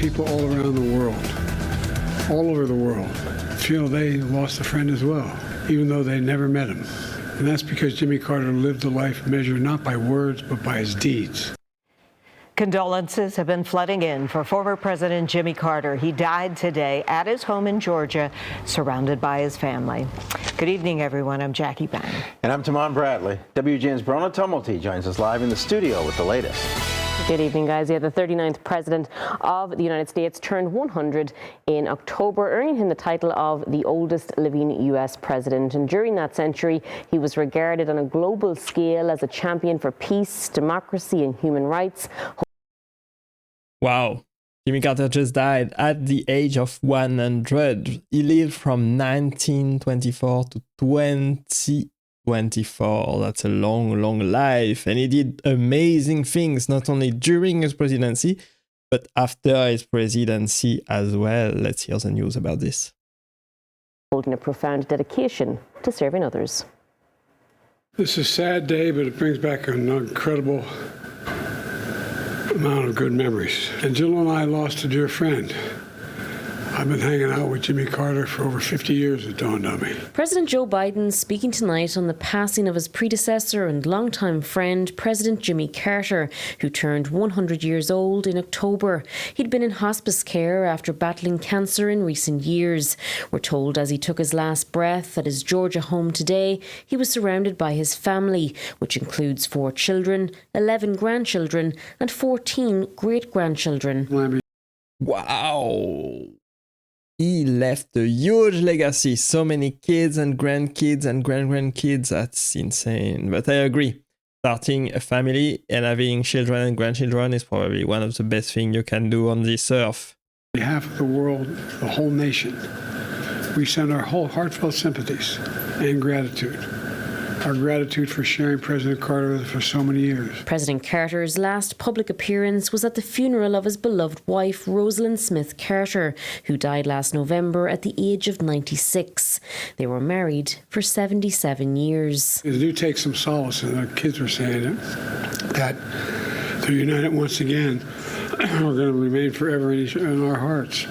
people all around the world, all over the world, feel they lost a friend as well, even though they never met him. And that's because Jimmy Carter lived a life measured not by words, but by his deeds. Condolences have been flooding in for former President Jimmy Carter. He died today at his home in Georgia, surrounded by his family. Good evening, everyone. I'm Jackie Bang. And I'm Tamon Bradley. WGN's Brona Tumulty joins us live in the studio with the latest. Good evening, guys. Yeah, the 39th President of the United States turned 100 in October, earning him the title of the oldest living U.S. president. And during that century, he was regarded on a global scale as a champion for peace, democracy, and human rights. Wow. Jimmy Carter just died at the age of 100. He lived from 1924 to 2024. That's a long, long life. And he did amazing things, not only during his presidency, but after his presidency as well. Let's hear the news about this. Holding a profound dedication to serving others. This is a sad day, but it brings back an incredible amount of good memories. And Jill and I lost a dear friend. I've been hanging out with Jimmy Carter for over 50 years, it dawned on me. President Joe Biden speaking tonight on the passing of his predecessor and longtime friend, President Jimmy Carter, who turned 100 years old in October. He'd been in hospice care after battling cancer in recent years. We're told as he took his last breath at his Georgia home today, he was surrounded by his family, which includes 4 children, 11 grandchildren, and 14 great-grandchildren. Wow. He left a huge legacy. So many kids and grandkids and grand-grandkids. That's insane. But I agree. Starting a family and having children and grandchildren is probably one of the best things you can do on this earth. On behalf of the world, the whole nation, we send our whole heartfelt sympathies and gratitude. Our gratitude for sharing President Carter with us for so many years. President Carter's last public appearance was at the funeral of his beloved wife, Rosalind Smith Carter, who died last November at the age of 96. They were married for 77 years. I do take some solace in our kids were saying it, that they're united once again. We're going to remain forever in our hearts.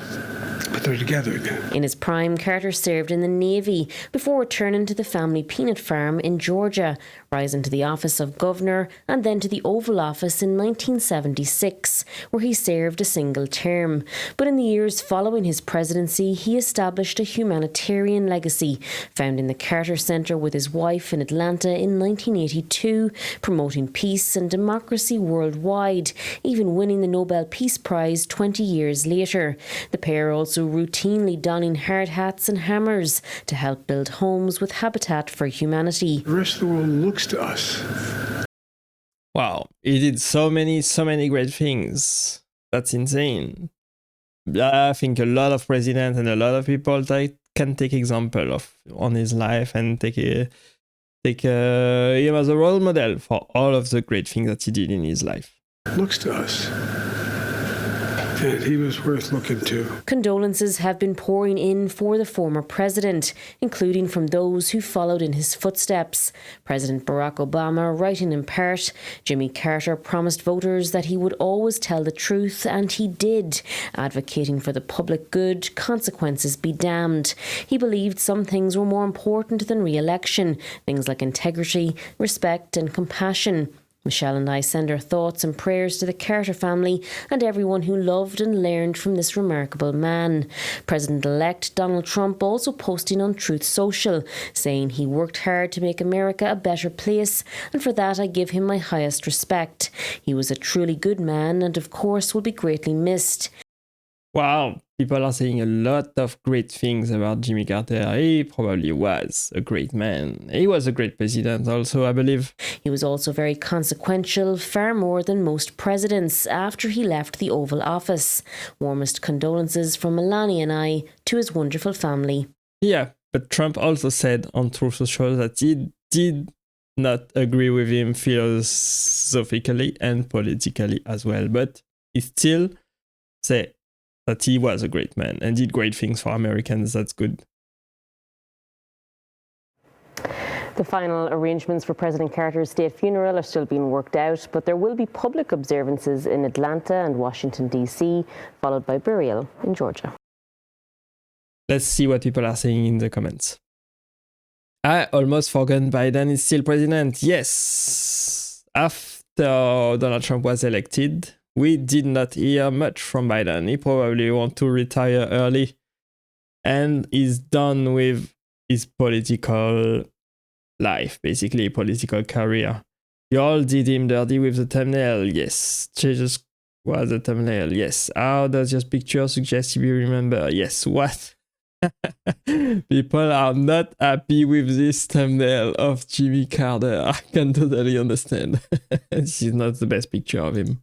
But they're together again. In his prime, Carter served in the Navy before returning to the family peanut farm in Georgia, rising to the office of governor and then to the Oval Office in 1976, where he served a single term. But in the years following his presidency, he established a humanitarian legacy, founding the Carter Center with his wife in Atlanta in 1982, promoting peace and democracy worldwide, even winning the Nobel Peace Prize 20 years later. The pair also routinely donning hard hats and hammers to help build homes with Habitat for Humanity. The rest of the world looks to us. Wow, he did so many great things. That's insane. I think a lot of presidents and a lot of people can take example on his life and take him as a role model for all of the great things that he did in his life. Looks to us. And he was worth looking to. Condolences have been pouring in for the former president, including from those who followed in his footsteps. President Barack Obama writing in part, Jimmy Carter promised voters that he would always tell the truth, and he did, advocating for the public good, consequences be damned. He believed some things were more important than re-election, things like integrity, respect and compassion. Michelle and I send our thoughts and prayers to the Carter family and everyone who loved and learned from this remarkable man. President-elect Donald Trump also posting on Truth Social, saying he worked hard to make America a better place, and for that I give him my highest respect. He was a truly good man and of course will be greatly missed. Wow, people are saying a lot of great things about Jimmy Carter. He probably was a great man. He was a great president also, I believe. He was also very consequential, far more than most presidents, after he left the Oval Office. Warmest condolences from Melania and I to his wonderful family. Yeah, but Trump also said on Truth Social that he did not agree with him philosophically and politically as well, but he still said that he was a great man and did great things for Americans. That's good. The final arrangements for President Carter's state funeral are still being worked out, but there will be public observances in Atlanta and Washington, D.C., followed by burial in Georgia. Let's see what people are saying in the comments. I almost forgot Biden is still president. Yes. After Donald Trump was elected, we did not hear much from Biden. He probably wants to retire early and is done with his political life, basically political career. You all did him dirty with the thumbnail. Yes. Jesus was the thumbnail. Yes. How does your picture suggest to be remembered? Yes. What? People are not happy with this thumbnail of Jimmy Carter. I can totally understand. This is not the best picture of him.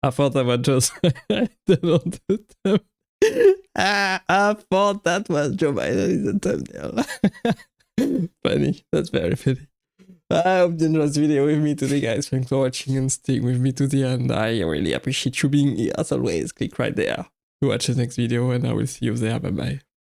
I thought I was just I thought that was Joe Biden in the thumbnail. Funny. That's very funny. I hope you enjoyed this video with me today, guys. Thanks for watching and staying with me to the end. I really appreciate you being here. As always, click right there to watch the next video, and I will see you there. Bye bye.